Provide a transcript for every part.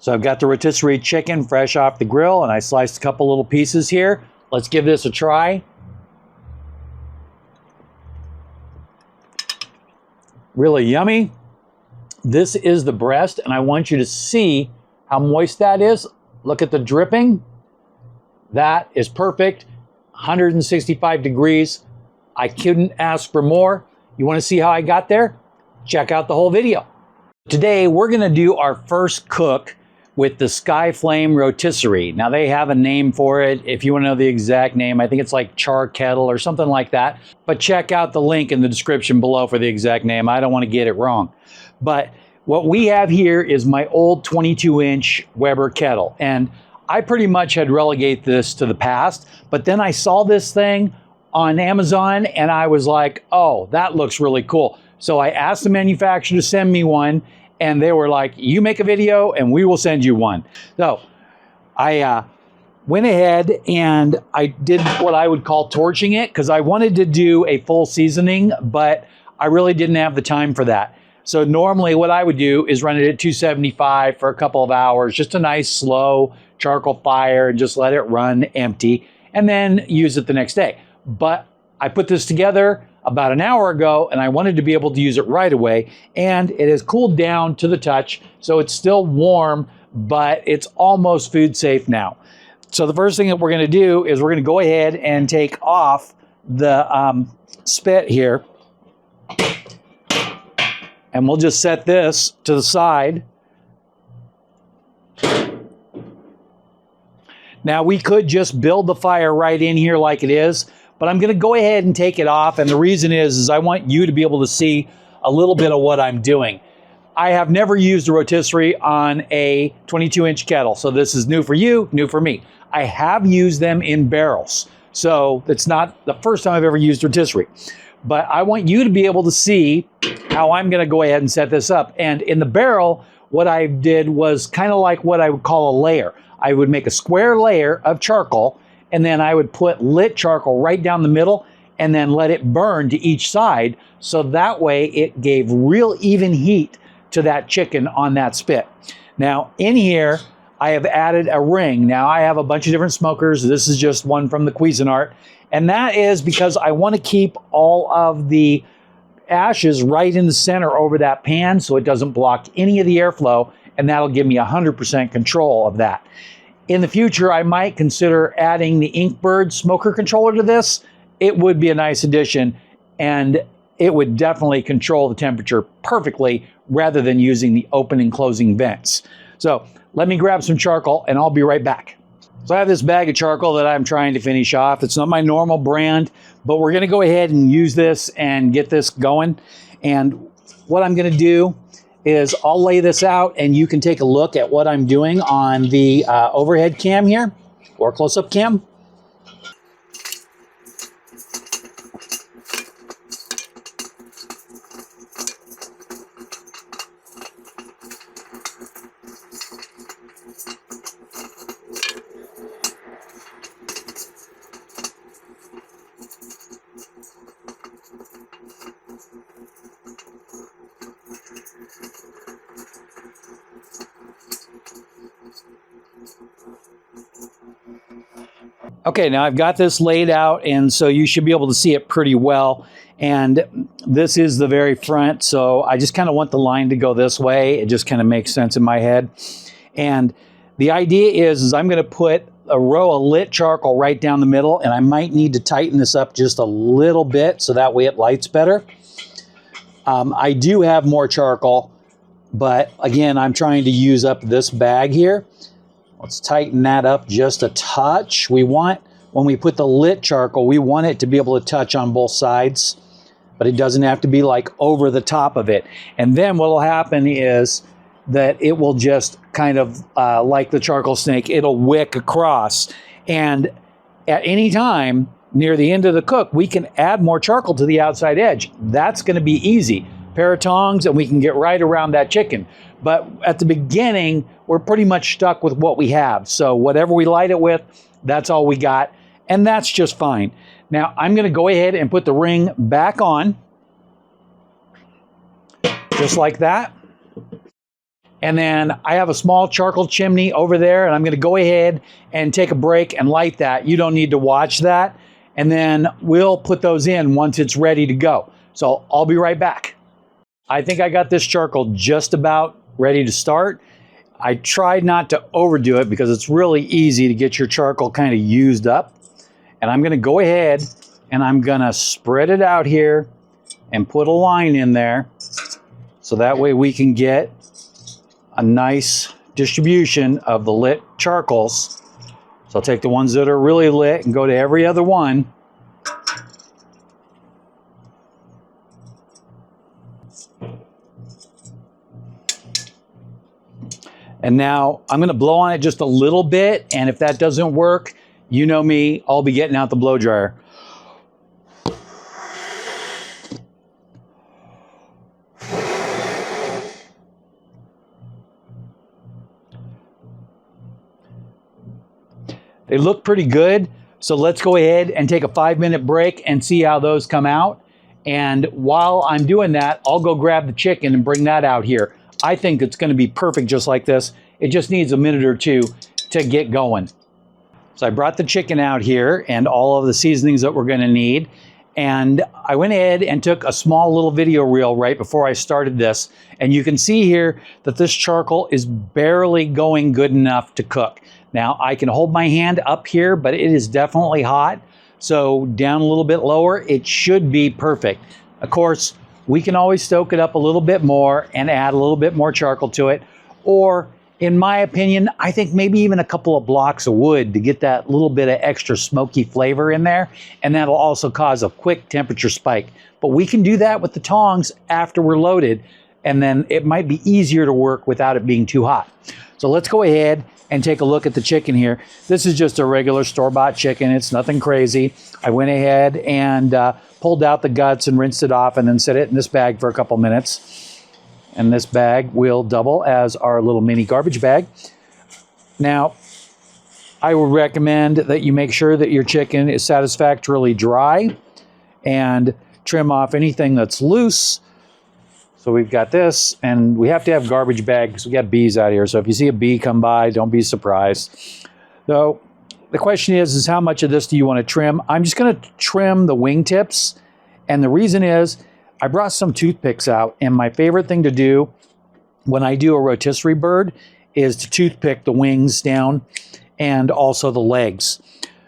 So I've got the rotisserie chicken fresh off the grill, and I sliced a couple little pieces here. Let's give this a try. Really yummy. This is the breast, and I want you to see how moist that is. Look at the dripping. That is perfect. 165 degrees. I couldn't ask for more. You want to see how I got there? Check out the whole video. Today, we're going to do our first cook with the Skyflame Rotisserie. Now, they have a name for it. If you want to know the exact name, I think it's like Charkettle or something like that. But check out the link in the description below for the exact name. I don't want to get it wrong. But what we have here is my old 22-inch Weber Kettle. And I pretty much had relegated this to the past. But then I saw this thing on Amazon and I was like, oh, that looks really cool. So I asked the manufacturer to send me one. And they were like, you make a video and we will send you one. So I went ahead and I did what I would call torching it, because I wanted to do a full seasoning, but I really didn't have the time for that. So normally what I would do is run it at 275 for a couple of hours, just a nice slow charcoal fire, and just let it run empty and then use it the next day. But I put this together about an hour ago, and I wanted to be able to use it right away, and it has cooled down to the touch, so it's still warm, but it's almost food safe now. So the first thing that we're going to do is we're going to go ahead and take off the spit here, and we'll just set this to the side. Now, we could just build the fire right in here like it is, but I'm going to go ahead and take it off. And the reason is I want you to be able to see a little bit of what I'm doing. I have never used a rotisserie on a 22-inch kettle. So this is new for you, new for me. I have used them in barrels. So it's not the first time I've ever used rotisserie. But I want you to be able to see how I'm going to go ahead and set this up. And in the barrel, what I did was kind of like what I would call a layer. I would make a square layer of charcoal, and then I would put lit charcoal right down the middle and then let it burn to each side. So that way it gave real even heat to that chicken on that spit. Now in here, I have added a ring. Now I have a bunch of different smokers. This is just one from the Cuisinart. And that is because I want to keep all of the ashes right in the center over that pan so it doesn't block any of the airflow. And that'll give me 100% control of that. In the future, I might consider adding the Inkbird smoker controller to this. It would be a nice addition, and it would definitely control the temperature perfectly rather than using the open and closing vents. So let me grab some charcoal and I'll be right back. So I have this bag of charcoal that I'm trying to finish off. It's not my normal brand, but we're going to go ahead and use this and get this going. And what I'm going to do is I'll lay this out and you can take a look at what I'm doing on the overhead cam here, or close-up cam. Okay, now I've got this laid out, and so you should be able to see it pretty well. And this is the very front, so I just kind of want the line to go this way. It just kind of makes sense in my head. And the idea is I'm going to put a row of lit charcoal right down the middle, and I might need to tighten this up just a little bit so that way it lights better. I do have more charcoal, but again, I'm trying to use up this bag here. Let's tighten that up just a touch. We want, when we put the lit charcoal, we want it to be able to touch on both sides, but it doesn't have to be like over the top of it. And then what will happen is that it will just kind of, like the charcoal snake, it'll wick across. And at any time near the end of the cook, we can add more charcoal to the outside edge. That's going to be easy. Pair of tongs, and we can get right around that chicken. But at the beginning, we're pretty much stuck with what we have. So whatever we light it with, that's all we got. And that's just fine. Now I'm going to go ahead and put the ring back on. Just like that. And then I have a small charcoal chimney over there, and I'm going to go ahead and take a break and light that. You don't need to watch that. And then we'll put those in once it's ready to go. So I'll be right back. I think I got this charcoal just about ready to start. I tried not to overdo it because it's really easy to get your charcoal kind of used up. And I'm going to go ahead and I'm going to spread it out here and put a line in there. So that way we can get a nice distribution of the lit charcoals. So I'll take the ones that are really lit and go to every other one. And now I'm going to blow on it just a little bit, and if that doesn't work, you know me, I'll be getting out the blow dryer. They look pretty good, so let's go ahead and take a 5-minute break and see how those come out. And while I'm doing that, I'll go grab the chicken and bring that out here. I think it's going to be perfect just like this. It just needs a minute or two to get going. So I brought the chicken out here and all of the seasonings that we're going to need. And I went ahead and took a small little video reel right before I started this. And you can see here that this charcoal is barely going good enough to cook. Now I can hold my hand up here, but it is definitely hot. So down a little bit lower, it should be perfect. Of course, we can always stoke it up a little bit more and add a little bit more charcoal to it. Or in my opinion, I think maybe even a couple of blocks of wood to get that little bit of extra smoky flavor in there. And that'll also cause a quick temperature spike. But we can do that with the tongs after we're loaded. And then it might be easier to work without it being too hot. So let's go ahead and take a look at the chicken here. This is just a regular store-bought chicken. It's nothing crazy. I went ahead and pulled out the guts and rinsed it off and then set it in this bag for a couple minutes. And this bag will double as our little mini garbage bag. Now, I would recommend that you make sure that your chicken is satisfactorily dry and trim off anything that's loose. So we've got this, and we have to have garbage bags. We got bees out here, so if you see a bee come by, don't be surprised. So the question is how much of this do you want to trim? I'm just going to trim the wingtips, and the reason is I brought some toothpicks out, and my favorite thing to do when I do a rotisserie bird is to toothpick the wings down and also the legs.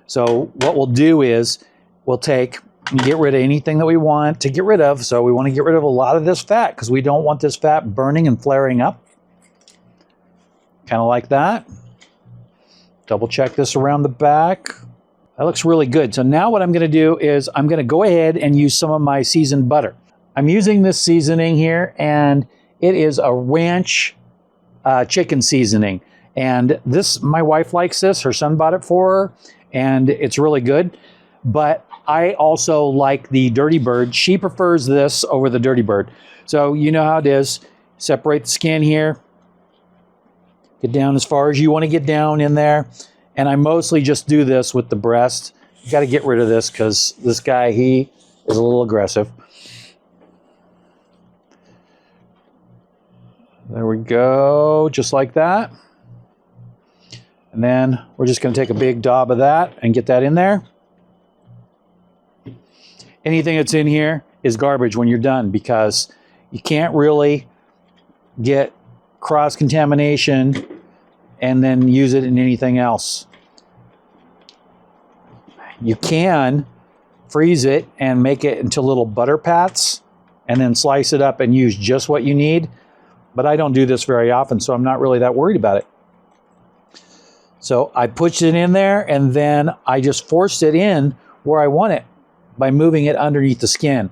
So what we'll do is we'll take and get rid of anything that we want to get rid of. So we want to get rid of a lot of this fat because we don't want this fat burning and flaring up. Kind of like that. Double check this around the back. That looks really good. So now what I'm going to do is I'm going to go ahead and use some of my seasoned butter. I'm using this seasoning here, and it is a ranch chicken seasoning. And this, my wife likes this. Her son bought it for her, and it's really good. But I also like the Dirty Bird. She prefers this over the Dirty Bird. So you know how it is. Separate the skin here. Get down as far as you want to get down in there. And I mostly just do this with the breast. You got to get rid of this because this guy, he is a little aggressive. There we go, just like that. And then we're just going to take a big daub of that and get that in there. Anything that's in here is garbage when you're done because you can't really get cross-contamination and then use it in anything else. You can freeze it and make it into little butter pats and then slice it up and use just what you need. But I don't do this very often, so I'm not really that worried about it. So I pushed it in there and then I just forced it in where I want it by moving it underneath the skin.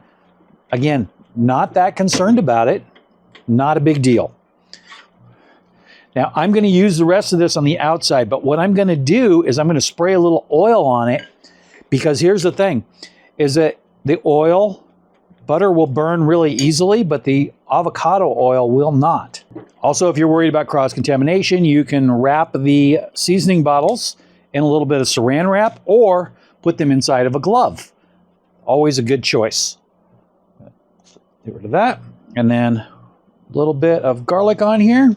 Again, not that concerned about it. Not a big deal. Now I'm going to use the rest of this on the outside, but what I'm going to do is I'm going to spray a little oil on it because here's the thing, is that the butter will burn really easily, but the avocado oil will not. Also, if you're worried about cross-contamination, you can wrap the seasoning bottles in a little bit of saran wrap or put them inside of a glove. Always a good choice. Get rid of that. And then a little bit of garlic on here.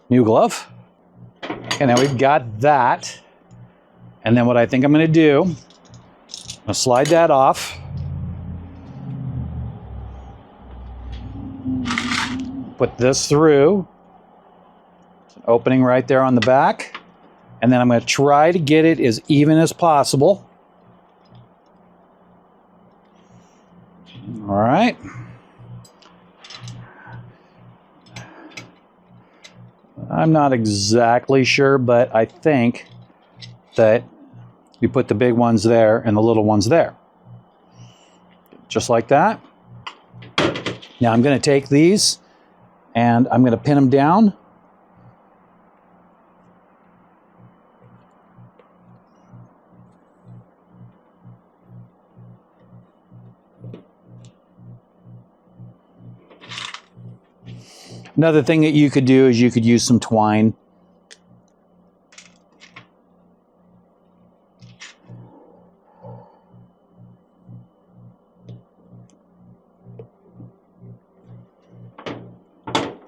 New glove. Okay, now we've got that. And then what I think I'm going to do, I'm going to slide that off. Put this through. It's an opening right there on the back. And then I'm going to try to get it as even as possible. All right. I'm not exactly sure, but I think that you put the big ones there and the little ones there. Just like that. Now I'm going to take these and I'm going to pin them down. Another thing that you could do is you could use some twine.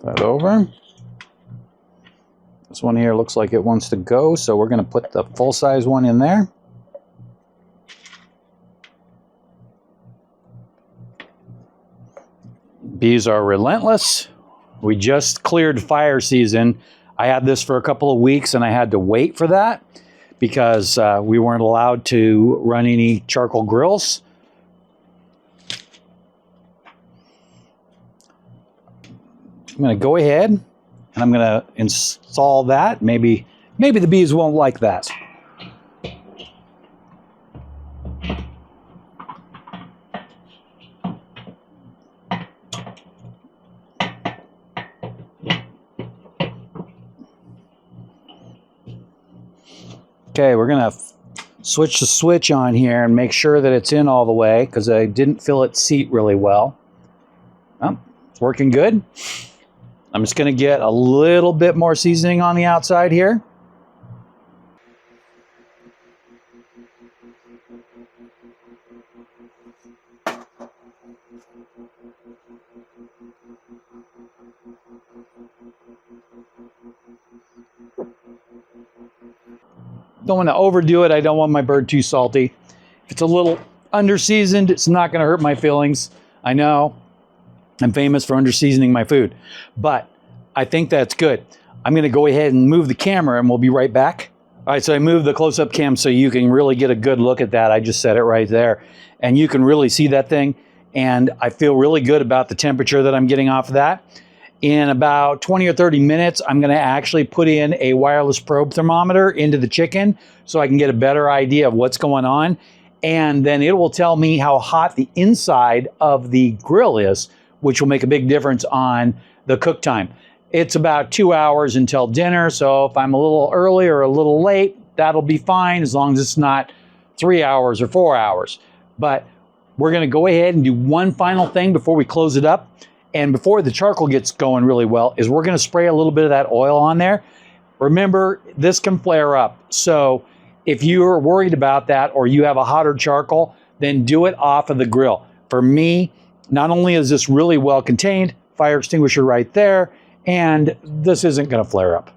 That over. This one here looks like it wants to go, so we're going to put the full-size one in there. Bees are relentless. We just cleared fire season. I had this for a couple of weeks and I had to wait for that because we weren't allowed to run any charcoal grills. I'm going to go ahead and I'm going to install that. Maybe the bees won't like that. Okay, we're going to switch the switch on here and make sure that it's in all the way because I didn't feel it seat really well. Oh, it's working good. I'm just going to get a little bit more seasoning on the outside here. Don't want to overdo it. I don't want my bird too salty. If it's a little under-seasoned, it's not going to hurt my feelings. I know I'm famous for under-seasoning my food, but I think that's good. I'm going to go ahead and move the camera and we'll be right back. All right, so I moved the close-up cam so you can really get a good look at that. I just set it right there and you can really see that thing. And I feel really good about the temperature that I'm getting off of that. In about 20 or 30 minutes, I'm going to actually put in a wireless probe thermometer into the chicken so I can get a better idea of what's going on. And then it will tell me how hot the inside of the grill is, which will make a big difference on the cook time. It's about 2 hours until dinner, so if I'm a little early or a little late, that'll be fine as long as it's not 3 hours or 4 hours. But we're going to go ahead and do one final thing before we close it up. And before the charcoal gets going really well, is we're going to spray a little bit of that oil on there. Remember, this can flare up. So if you're worried about that or you have a hotter charcoal, then do it off of the grill. For me, not only is this really well contained, fire extinguisher right there, and this isn't going to flare up.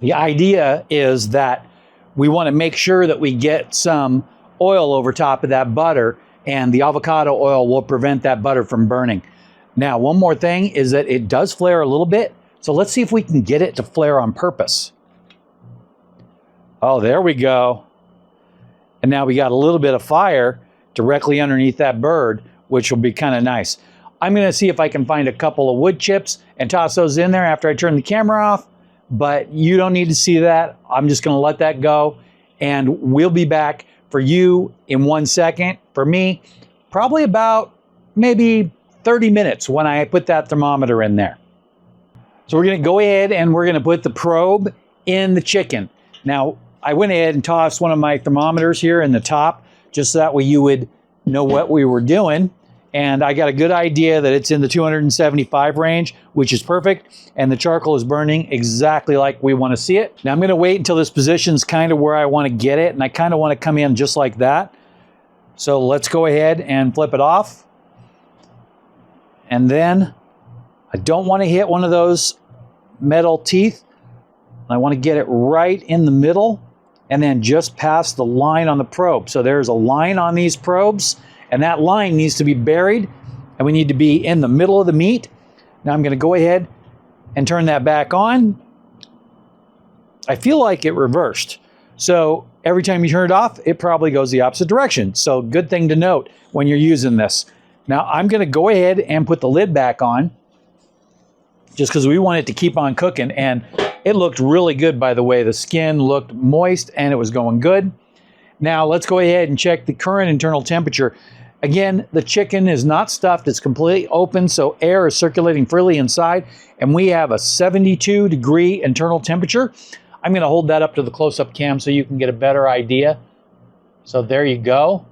The idea is that we want to make sure that we get some oil over top of that butter, and the avocado oil will prevent that butter from burning. Now, one more thing is that it does flare a little bit, so let's see if we can get it to flare on purpose. Oh, there we go. And now we got a little bit of fire directly underneath that bird, which will be kind of nice. I'm going to see if I can find a couple of wood chips and toss those in there after I turn the camera off. But you don't need to see that. I'm just going to let that go. And we'll be back for you in 1 second. For me, probably about maybe 30 minutes when I put that thermometer in there. So we're going to go ahead and we're going to put the probe in the chicken. Now, I went ahead and tossed one of my thermometers here in the top, just so that way you would know what we were doing. And I got a good idea that it's in the 275 range, which is perfect. And the charcoal is burning exactly like we want to see it. Now I'm going to wait until this position's kind of where I want to get it. And I kind of want to come in just like that. So let's go ahead and flip it off. And then I don't want to hit one of those metal teeth. I want to get it right in the middle and then just past the line on the probe. So there's a line on these probes, and that line needs to be buried, and we need to be in the middle of the meat. Now I'm going to go ahead and turn that back on. I feel like it reversed. So every time you turn it off, it probably goes the opposite direction. So good thing to note when you're using this. Now I'm going to go ahead and put the lid back on just because we want it to keep on cooking. And it looked really good, by the way. The skin looked moist and it was going good. Now let's go ahead and check the current internal temperature. Again, the chicken is not stuffed. It's completely open, so air is circulating freely inside. And we have a 72-degree internal temperature. I'm going to hold that up to the close-up cam so you can get a better idea. So there you go.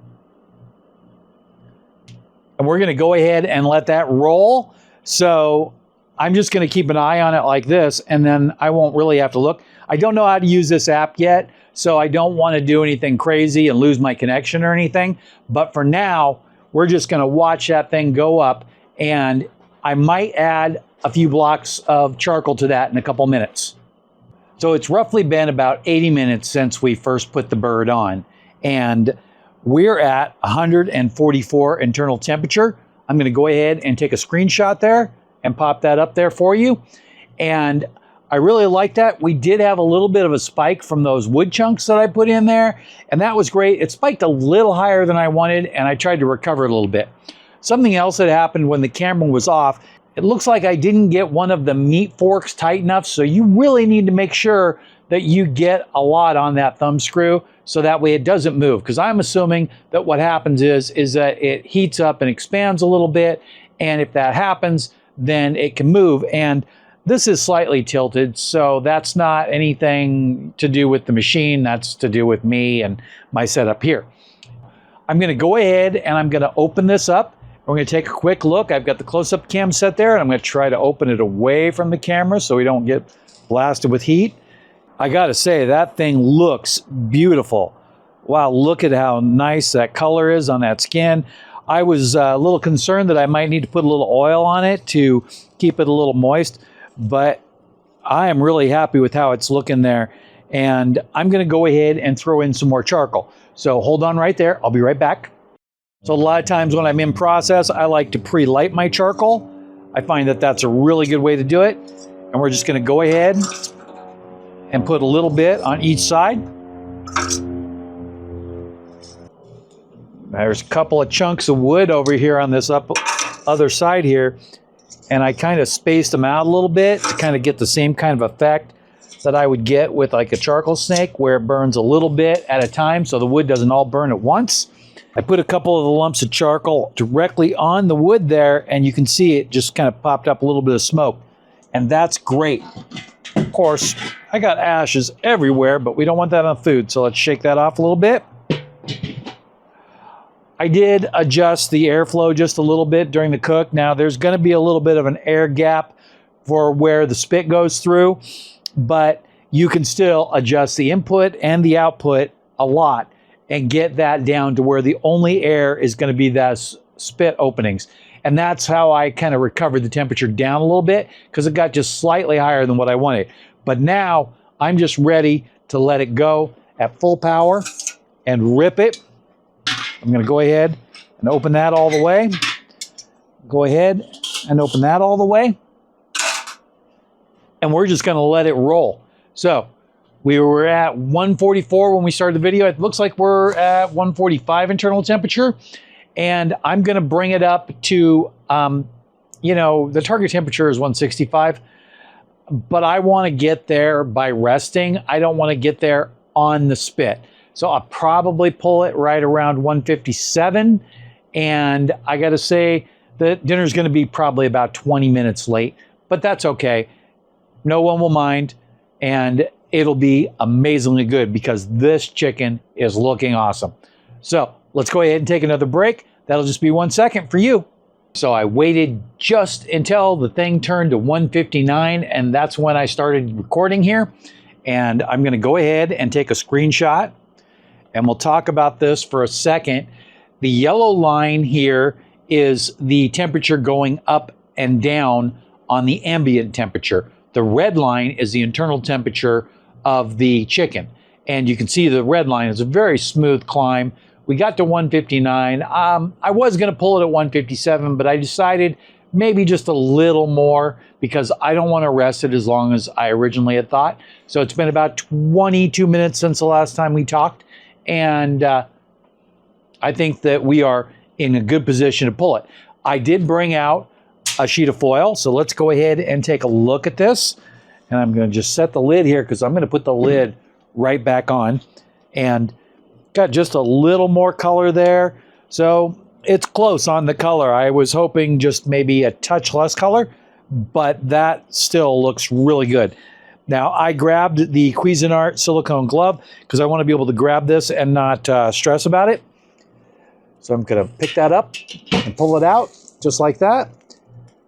And we're going to go ahead and let that roll. So I'm just going to keep an eye on it like this, and then I won't really have to look. I don't know how to use this app yet, so I don't want to do anything crazy and lose my connection or anything. But for now, we're just going to watch that thing go up, and I might add a few blocks of charcoal to that in a couple minutes. So it's roughly been about 80 minutes since we first put the bird on, and we're at 144 internal temperature. I'm going to go ahead and take a screenshot there and pop that up there for you. And I really like that. We did have a little bit of a spike from those wood chunks that I put in there, and that was great. It spiked a little higher than I wanted, and I tried to recover it a little bit. Something else that happened when the camera was off, it looks like I didn't get one of the meat forks tight enough, so you really need to make sure that you get a lot on that thumb screw so that way it doesn't move. Because I'm assuming that what happens is that it heats up and expands a little bit, and if that happens, then it can move. And this is slightly tilted, so that's not anything to do with the machine. That's to do with me and my setup here. I'm going to go ahead and I'm going to open this up. We're going to take a quick look. I've got the close-up cam set there, and I'm going to try to open it away from the camera so we don't get blasted with heat. I got to say, that thing looks beautiful. Wow, look at how nice that color is on that skin. I was a little concerned that I might need to put a little oil on it to keep it a little moist, but I am really happy with how it's looking there. And I'm going to go ahead and throw in some more charcoal. So hold on right there. I'll be right back. So a lot of times when I'm in process, I like to pre-light my charcoal. I find that that's a really good way to do it. And we're just going to go ahead and put a little bit on each side. There's a couple of chunks of wood over here on this other side here, and I kind of spaced them out a little bit to kind of get the same kind of effect that I would get with like a charcoal snake, where it burns a little bit at a time so the wood doesn't all burn at once. I put a couple of the lumps of charcoal directly on the wood there, and you can see it just kind of popped up a little bit of smoke, and that's great. Of course, I got ashes everywhere, but we don't want that on food, so let's shake that off a little bit. I did adjust the airflow just a little bit during the cook. Now, there's going to be a little bit of an air gap for where the spit goes through, but you can still adjust the input and the output a lot and get that down to where the only air is going to be those spit openings. And that's how I kind of recovered the temperature down a little bit, because it got just slightly higher than what I wanted. But now I'm just ready to let it go at full power and rip it. I'm going to go ahead and open that all the way. Go ahead and open that all the way. And we're just going to let it roll. So we were at 144 when we started the video. It looks like we're at 145 internal temperature. And I'm going to bring it up to, you know, the target temperature is 165. But I want to get there by resting. I don't want to get there on the spit. So I'll probably pull it right around 157. And I got to say that dinner's going to be probably about 20 minutes late. But that's okay. No one will mind. And it'll be amazingly good because this chicken is looking awesome. So let's go ahead and take another break. That'll just be 1 second for you. So I waited just until the thing turned to 159, and that's when I started recording here. And I'm going to go ahead and take a screenshot, and we'll talk about this for a second. The yellow line here is the temperature going up and down on the ambient temperature. The red line is the internal temperature of the chicken. And you can see the red line is a very smooth climb. We got to 159. I was going to pull it at 157, but I decided maybe just a little more because I don't want to rest it as long as I originally had thought. So it's been about 22 minutes since the last time we talked. And I think that we are in a good position to pull it. I did bring out a sheet of foil. So let's go ahead and take a look at this. And I'm going to just set the lid here because I'm going to put the lid right back on. And got just a little more color there. So it's close on the color. I was hoping just maybe a touch less color, but that still looks really good. Now I grabbed the Cuisinart silicone glove because I want to be able to grab this and not stress about it. So I'm going to pick that up and pull it out just like that.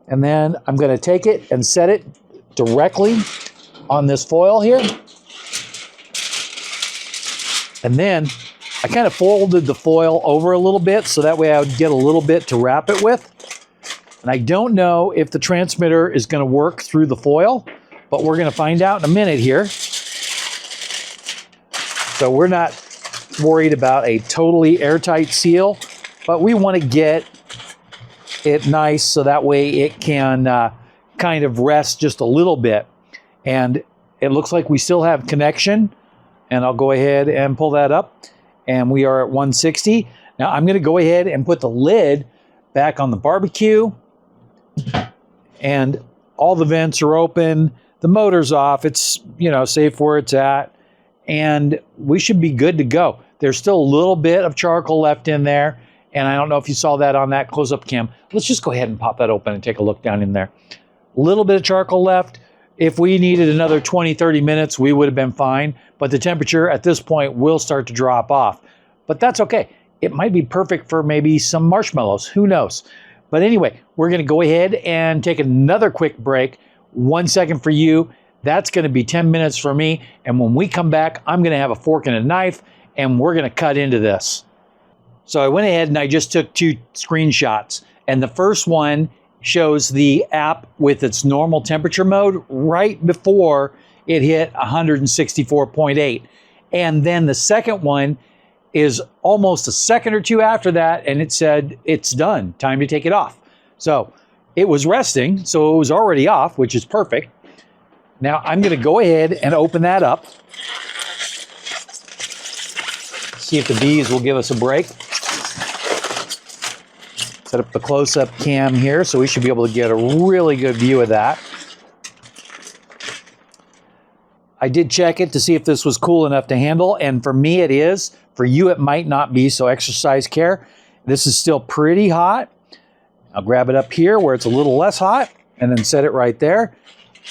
And then I'm going to take it and set it directly on this foil here. And then I kind of folded the foil over a little bit so that way I would get a little bit to wrap it with. And I don't know if the transmitter is going to work through the foil, but we're going to find out in a minute here. So we're not worried about a totally airtight seal, but we want to get it nice so that way it can kind of rest just a little bit. And it looks like we still have connection, and I'll go ahead and pull that up. And we are at 160. Now I'm going to go ahead and put the lid back on the barbecue. And all the vents are open. The motor's off. It's, you know, safe where it's at. And we should be good to go. There's still a little bit of charcoal left in there. And I don't know if you saw that on that close-up cam. Let's just go ahead and pop that open and take a look down in there. A little bit of charcoal left. If we needed another 20, 30 minutes, we would have been fine. But the temperature at this point will start to drop off. But that's okay. It might be perfect for maybe some marshmallows. Who knows? But anyway, we're going to go ahead and take another quick break. 1 second for you. That's going to be 10 minutes for me. And when we come back, I'm going to have a fork and a knife, and we're going to cut into this. So I went ahead and I just took 2 screenshots. And the first one shows the app with its normal temperature mode right before it hit 164.8. And then the second one is almost a second or two after that, and it said it's done, time to take it off. So it was resting, so it was already off, which is perfect. Now I'm going to go ahead and open that up. See if the bees will give us a break. Set up the close-up cam here, so we should be able to get a really good view of that. I did check it to see if this was cool enough to handle, and for me it is. For you it might not be, so exercise care. This is still pretty hot. I'll grab it up here where it's a little less hot, and then set it right there.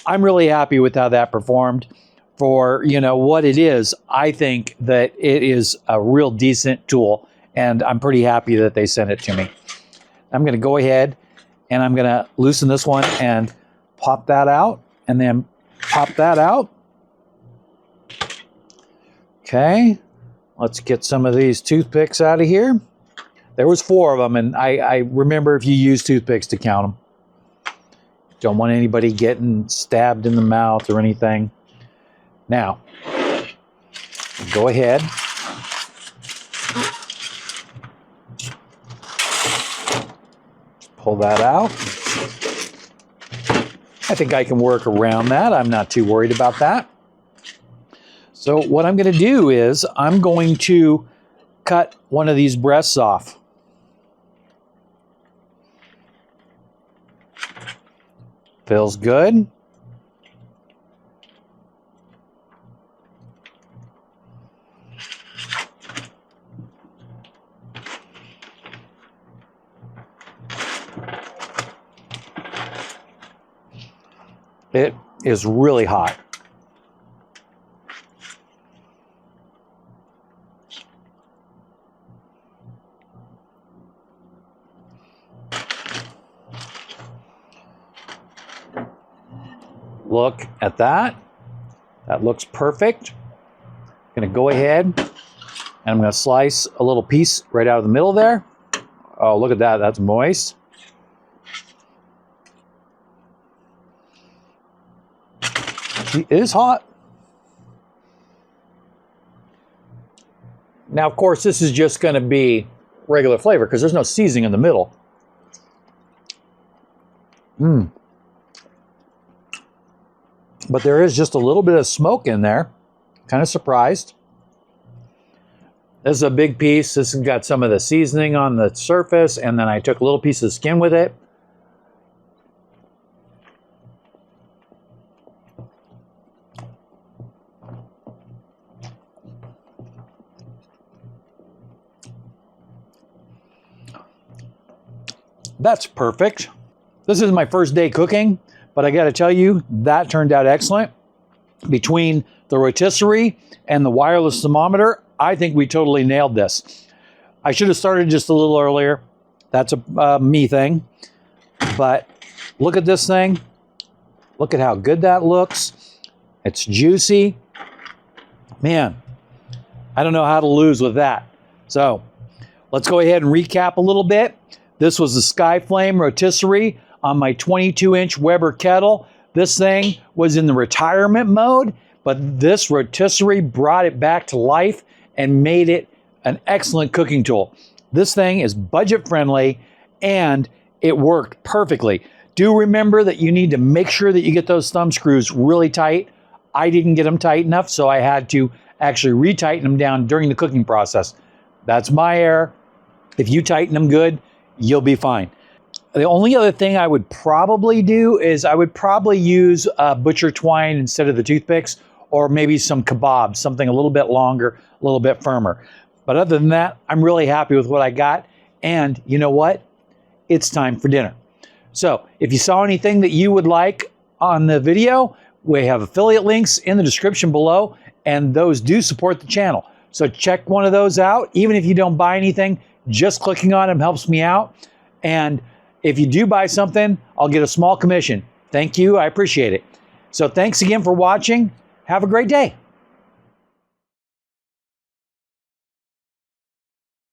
I'm really happy with how that performed. For, you know, what it is, I think that it is a real decent tool, and I'm pretty happy that they sent it to me. I'm going to go ahead and I'm going to loosen this one and pop that out, and then pop that out. Okay, let's get some of these toothpicks out of here. There was 4 of them, and I remember if you use toothpicks to count them. Don't want anybody getting stabbed in the mouth or anything. Now, go ahead. Pull that out. I think I can work around that. I'm not too worried about that. So what I'm going to do is I'm going to cut one of these breasts off. Feels good. It is really hot. Look at that. That looks perfect. I'm gonna go ahead and I'm gonna slice a little piece right out of the middle there. Oh, look at that, that's moist. It is hot. Now, of course, this is just gonna be regular flavor because there's no seasoning in the middle. But there is just a little bit of smoke in there. Kind of surprised. This is a big piece. This has got some of the seasoning on the surface, and then I took a little piece of skin with it. That's perfect. This is my first day cooking, but I got to tell you, that turned out excellent. Between the rotisserie and the wireless thermometer, I think we totally nailed this. I should have started just a little earlier. That's a me thing. But look at this thing. Look at how good that looks. It's juicy. Man, I don't know how to lose with that. So let's go ahead and recap a little bit. This was the Skyflame Rotisserie on my 22-inch Weber Kettle. This thing was in the retirement mode, but this rotisserie brought it back to life and made it an excellent cooking tool. This thing is budget friendly and it worked perfectly. Do remember that you need to make sure that you get those thumb screws really tight. I didn't get them tight enough, so I had to actually retighten them down during the cooking process. That's my error. If you tighten them good, you'll be fine. The only other thing I would probably do is I would probably use butcher twine instead of the toothpicks, or maybe some kebabs, something a little bit longer, a little bit firmer. But other than that, I'm really happy with what I got. And you know what? It's time for dinner. So if you saw anything that you would like on the video, we have affiliate links in the description below, and those do support the channel. So check one of those out. Even if you don't buy anything, just clicking on them helps me out. And if you do buy something, I'll get a small commission. Thank you. I appreciate it. So thanks again for watching. Have a great day.